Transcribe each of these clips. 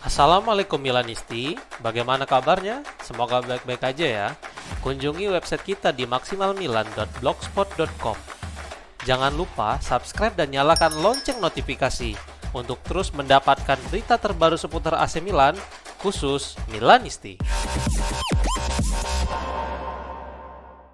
Assalamualaikum Milanisti, bagaimana kabarnya? Semoga baik-baik aja ya. Kunjungi website kita di maksimalmilan.blogspot.com. Jangan lupa subscribe dan nyalakan lonceng notifikasi untuk terus mendapatkan berita terbaru seputar AC Milan, khusus Milanisti.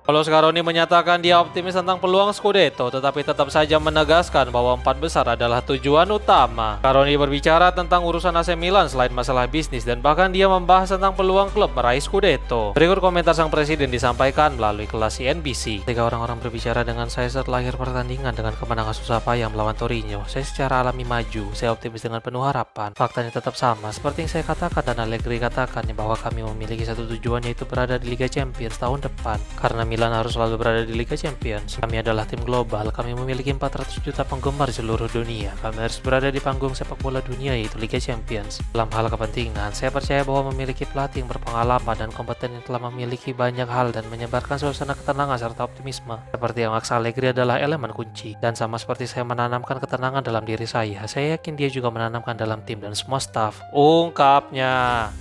Paulo Scaroni menyatakan dia optimis tentang peluang Scudetto, tetapi tetap saja menegaskan bahwa empat besar adalah tujuan utama. Scaroni berbicara tentang urusan AC Milan selain masalah bisnis dan bahkan dia membahas tentang peluang klub meraih Scudetto. Berikut komentar sang presiden disampaikan melalui kelas CNBC. Ketika orang-orang berbicara dengan saya setelah akhir pertandingan dengan kemenangan susah payah melawan Torino, saya secara alami maju. Saya optimis dengan penuh harapan. Faktanya tetap sama, seperti yang saya katakan dan Allegri katakan bahwa kami memiliki satu tujuan, yaitu berada di Liga Champions tahun depan. Karena Milan harus selalu berada di Liga Champions. Kami adalah tim global, kami memiliki 400 juta penggemar di seluruh dunia. Kami harus berada di panggung sepak bola dunia, yaitu Liga Champions. Dalam hal kepentingan, saya percaya bahwa memiliki pelatih yang berpengalaman dan kompeten yang telah memiliki banyak hal dan menyebarkan suasana ketenangan serta optimisme. Seperti yang Max Allegri adalah elemen kunci. Dan sama seperti saya menanamkan ketenangan dalam diri saya yakin dia juga menanamkan dalam tim dan semua staf. Ungkapnya.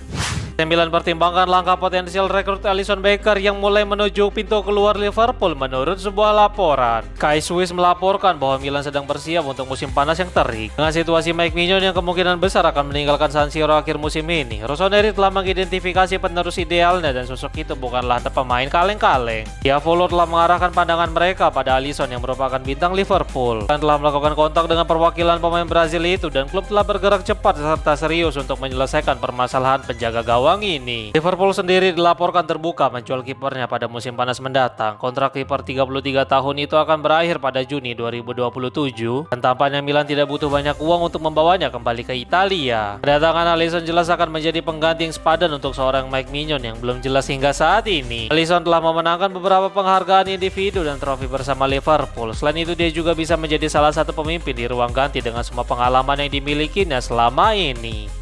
Milan pertimbangkan langkah potensial rekrut Alisson Becker yang mulai menuju pintu keluar Liverpool menurut sebuah laporan. Kai Swiss melaporkan bahwa Milan sedang bersiap untuk musim panas yang terik. Dengan situasi Mike Maignan yang kemungkinan besar akan meninggalkan San Siro akhir musim ini, Rossoneri telah mengidentifikasi penerus idealnya dan sosok itu bukanlah pemain kaleng-kaleng. Diavolo telah mengarahkan pandangan mereka pada Alisson yang merupakan bintang Liverpool dan telah melakukan kontak dengan perwakilan pemain Brazil itu, dan klub telah bergerak cepat serta serius untuk menyelesaikan permasalahan penjaga gawang ini. Liverpool sendiri dilaporkan terbuka menjual kipernya pada musim panas mendatang. Kontrak kiper 33 tahun itu akan berakhir pada Juni 2027 dan tampaknya Milan tidak butuh banyak uang untuk membawanya kembali ke Italia. Kedatangan Alisson jelas akan menjadi pengganti yang sepadan untuk seorang Mike Maignan yang belum jelas hingga saat ini. Alisson telah memenangkan beberapa penghargaan individu dan trofi bersama Liverpool. Selain itu, dia juga bisa menjadi salah satu pemimpin di ruang ganti dengan semua pengalaman yang dimilikinya selama ini.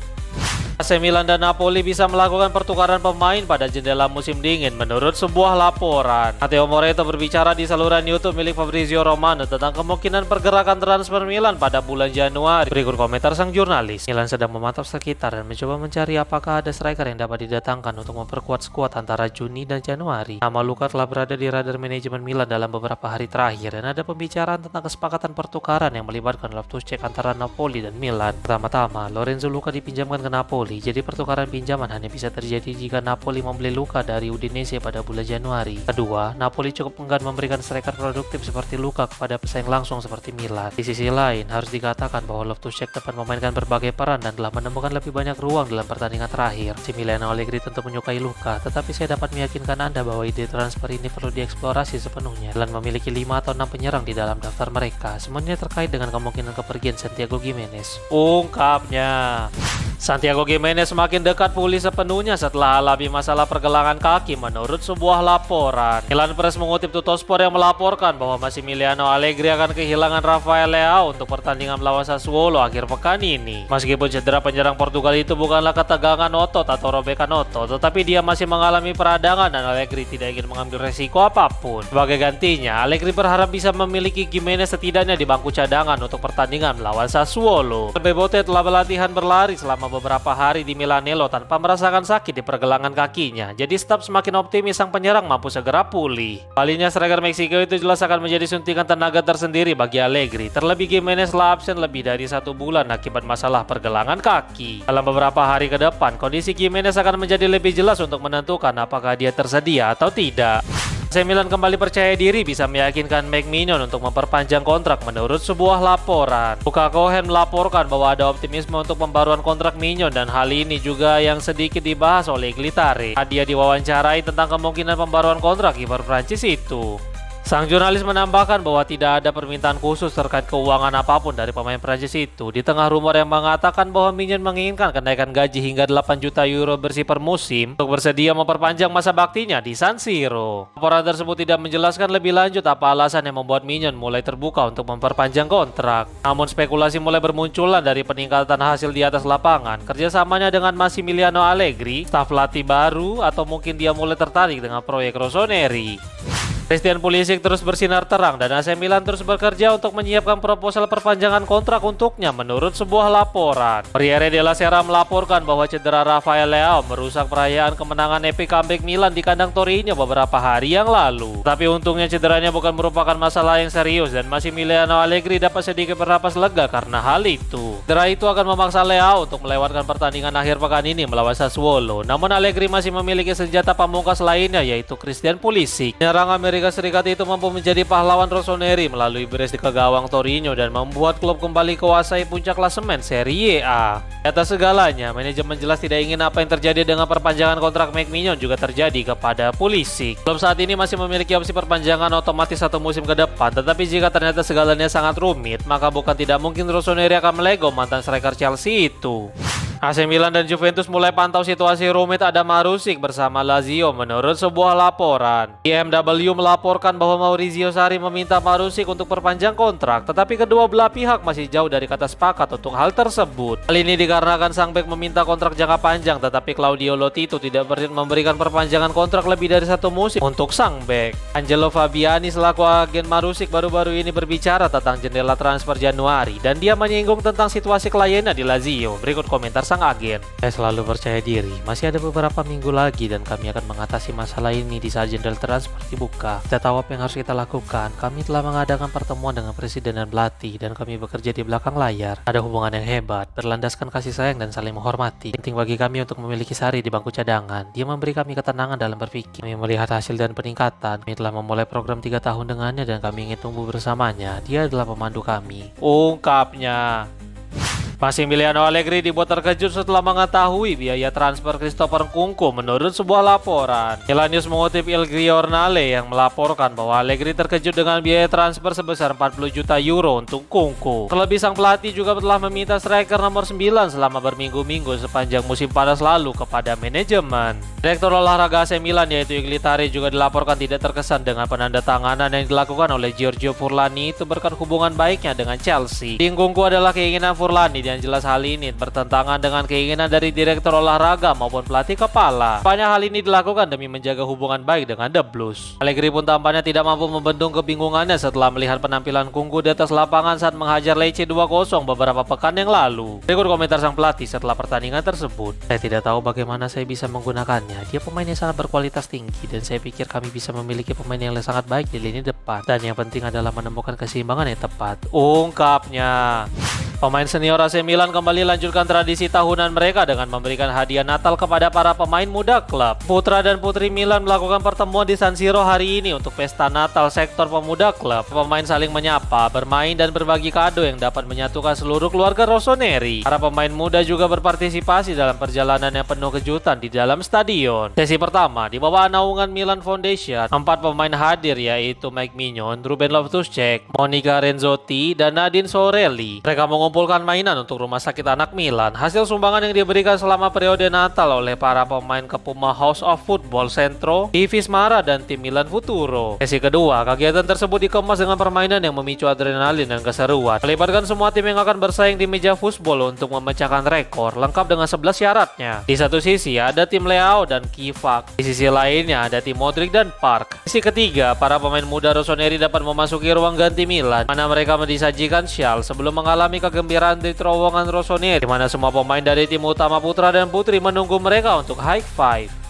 AC Milan dan Napoli bisa melakukan pertukaran pemain pada jendela musim dingin menurut sebuah laporan. Matteo Moretto berbicara di saluran YouTube milik Fabrizio Romano tentang kemungkinan pergerakan transfer Milan pada bulan Januari. Berikut komentar sang jurnalis. Milan sedang memantau sekitar dan mencoba mencari apakah ada striker yang dapat didatangkan untuk memperkuat skuad antara Juni dan Januari. Nama Luka telah berada di radar manajemen Milan dalam beberapa hari terakhir dan ada pembicaraan tentang kesepakatan pertukaran yang melibatkan Loftus-Cheek antara Napoli dan Milan. Pertama-tama, Lorenzo Luka dipinjamkan ke Napoli. Jadi pertukaran pinjaman hanya bisa terjadi jika Napoli membeli Luka dari Udinese pada bulan Januari. Kedua, Napoli cukup enggan memberikan striker produktif seperti Luka kepada pesaing langsung seperti Milan. Di sisi lain, harus dikatakan bahwa Loftus-Cheek dapat memainkan berbagai peran dan telah menemukan lebih banyak ruang dalam pertandingan terakhir. Massimiliano Allegri tentu menyukai Luka, tetapi saya dapat meyakinkan Anda bahwa ide transfer ini perlu dieksplorasi sepenuhnya. Milan memiliki 5 atau 6 penyerang di dalam daftar mereka, semuanya terkait dengan kemungkinan kepergian Santiago Gimenez. Ungkapnya. Santiago Gimenez semakin dekat pulih sepenuhnya setelah alami masalah pergelangan kaki menurut sebuah laporan. Milan Press mengutip Tuttosport yang melaporkan bahwa Massimiliano Allegri akan kehilangan Rafael Leao untuk pertandingan melawan Sassuolo akhir pekan ini. Meskipun cedera penyerang Portugal itu bukanlah ketegangan otot atau robekan otot, tetapi dia masih mengalami peradangan dan Allegri tidak ingin mengambil resiko apapun. Sebagai gantinya, Allegri berharap bisa memiliki Gimenez setidaknya di bangku cadangan untuk pertandingan melawan Sassuolo. Bebote telah berlatihan berlari selama beberapa hari di Milanello tanpa merasakan sakit di pergelangan kakinya. Jadi staf semakin optimis sang penyerang mampu segera pulih. Kalinya striker Meksiko itu jelas akan menjadi suntikan tenaga tersendiri bagi Allegri. Terlebih Gimenez telah absen lebih dari 1 bulan akibat masalah pergelangan kaki. Dalam beberapa hari ke depan, kondisi Gimenez akan menjadi lebih jelas untuk menentukan apakah dia tersedia atau tidak. AC Milan kembali percaya diri bisa meyakinkan Mike Maignan untuk memperpanjang kontrak menurut sebuah laporan. Luka Cohen melaporkan bahwa ada optimisme untuk pembaruan kontrak Maignan dan hal ini juga yang sedikit dibahas oleh Glitare. Dia diwawancarai tentang kemungkinan pembaruan kontrak kiper Prancis itu. Sang jurnalis menambahkan bahwa tidak ada permintaan khusus terkait keuangan apapun dari pemain Prancis itu. Di tengah rumor yang mengatakan bahwa Maignan menginginkan kenaikan gaji hingga 8 juta euro bersih per musim untuk bersedia memperpanjang masa baktinya di San Siro. Laporan tersebut tidak menjelaskan lebih lanjut apa alasan yang membuat Maignan mulai terbuka untuk memperpanjang kontrak. Namun spekulasi mulai bermunculan dari peningkatan hasil di atas lapangan, kerjasamanya dengan Massimiliano Allegri, staf latih baru, atau mungkin dia mulai tertarik dengan proyek Rossoneri. Christian Pulisic terus bersinar terang dan AC Milan terus bekerja untuk menyiapkan proposal perpanjangan kontrak untuknya menurut sebuah laporan. Corriere della Sera melaporkan bahwa cedera Rafael Leao merusak perayaan kemenangan epic comeback Milan di kandang Torino beberapa hari yang lalu. Tapi untungnya cederanya bukan merupakan masalah yang serius dan Massimiliano Allegri dapat sedikit bernapas lega karena hal itu. Cedera itu akan memaksa Leao untuk melewatkan pertandingan akhir pekan ini melawan Sassuolo. Namun Allegri masih memiliki senjata pamungkas lainnya yaitu Christian Pulisic. Penyerang Amerika Serikat itu mampu menjadi pahlawan rossoneri melalui brace di gawang Torino dan membuat klub kembali kuasai puncak klasemen Serie A. Di atas segalanya, manajemen jelas tidak ingin apa yang terjadi dengan perpanjangan kontrak Mike Maignan juga terjadi kepada Pulisic. Klub saat ini masih memiliki opsi perpanjangan otomatis 1 musim ke depan, tetapi jika ternyata segalanya sangat rumit, maka bukan tidak mungkin rossoneri akan melego mantan striker Chelsea itu. AC Milan dan Juventus mulai pantau situasi rumit Adam Marusic bersama Lazio menurut sebuah laporan. BMW melaporkan bahwa Maurizio Sarri meminta Marusic untuk perpanjang kontrak, tetapi kedua belah pihak masih jauh dari kata sepakat untuk hal tersebut. Hal ini dikarenakan sang bek meminta kontrak jangka panjang, tetapi Claudio Lotito tidak memberikan perpanjangan kontrak lebih dari 1 musim untuk sang bek. Angelo Fabiani selaku agen Marusic baru-baru ini berbicara tentang jendela transfer Januari dan dia menyinggung tentang situasi kliennya di Lazio. Berikut komentar sang agen. Saya selalu percaya diri, masih ada beberapa minggu lagi dan kami akan mengatasi masalah ini di saat jendela transfer dibuka. Kita tahu apa yang harus kita lakukan. Kami telah mengadakan pertemuan dengan presiden dan pelatih dan kami bekerja di belakang layar. Ada hubungan yang hebat, berlandaskan kasih sayang dan saling menghormati. Penting bagi kami untuk memiliki Sarri di bangku cadangan. Dia memberi kami ketenangan dalam berpikir. Kami melihat hasil dan peningkatan. Kami telah memulai program 3 tahun dengannya dan kami ingin tumbuh bersamanya. Dia adalah pemandu kami, ungkapnya. Massimiliano Allegri dibuat terkejut setelah mengetahui biaya transfer Christopher Nkunku menurut sebuah laporan. Milan News mengutip Il Giornale yang melaporkan bahwa Allegri terkejut dengan biaya transfer sebesar 40 juta euro untuk Nkunku. Terlebih sang pelatih juga telah meminta striker nomor 9 selama berminggu-minggu sepanjang musim panas lalu kepada manajemen. Direktur olahraga AC Milan yaitu Iglitari juga dilaporkan tidak terkesan dengan penandatanganan yang dilakukan oleh Giorgio Furlani itu berkat hubungan baiknya dengan Chelsea. Nkunku adalah keinginan Furlani dan jelas hal ini bertentangan dengan keinginan dari direktur olahraga maupun pelatih kepala. Banyak hal ini dilakukan demi menjaga hubungan baik dengan The Blues. Allegri pun tampaknya tidak mampu membendung kebingungannya setelah melihat penampilan Nkunku di atas lapangan saat menghajar Lecce 2-0 beberapa pekan yang lalu. Berikut komentar sang pelatih setelah pertandingan tersebut. Saya tidak tahu bagaimana saya bisa menggunakannya. Dia pemain yang sangat berkualitas tinggi dan saya pikir kami bisa memiliki pemain yang sangat baik di lini depan. Dan yang penting adalah menemukan keseimbangan yang tepat, ungkapnya. Pemain senior AC Milan kembali lanjutkan tradisi tahunan mereka dengan memberikan hadiah Natal kepada para pemain muda klub. Putra dan putri Milan melakukan pertemuan di San Siro hari ini untuk pesta Natal sektor pemuda klub. Pemain saling menyapa, bermain dan berbagi kado yang dapat menyatukan seluruh keluarga rossoneri. Para pemain muda juga berpartisipasi dalam perjalanan yang penuh kejutan di dalam stadion. Sesi pertama di bawah naungan Milan Foundation, 4 pemain hadir yaitu Mike Maignan, Ruben Loftus-Cheek, Monica Renzotti, dan Nadine Sorelli. Mereka mengumpulkan mainan untuk rumah sakit anak Milan. Hasil sumbangan yang diberikan selama periode Natal oleh para pemain ke Puma House of Football Centro, Ivis Mara, dan tim Milan Futuro. Sesi kedua, kegiatan tersebut dikemas dengan permainan yang memicu adrenalin dan keseruan. Melibatkan semua tim yang akan bersaing di meja football untuk memecahkan rekor, lengkap dengan 11 syaratnya. Di satu sisi ada tim Leao dan Kivak. Di sisi lainnya ada tim Modric dan Park. Sesi ketiga, para pemain muda rossoneri dapat memasuki ruang ganti Milan, mana mereka disajikan syal sebelum mengalami kegembiraan di terowongan rossoneri, di mana semua pemain dari tim utama putra dan putri menunggu mereka untuk high five.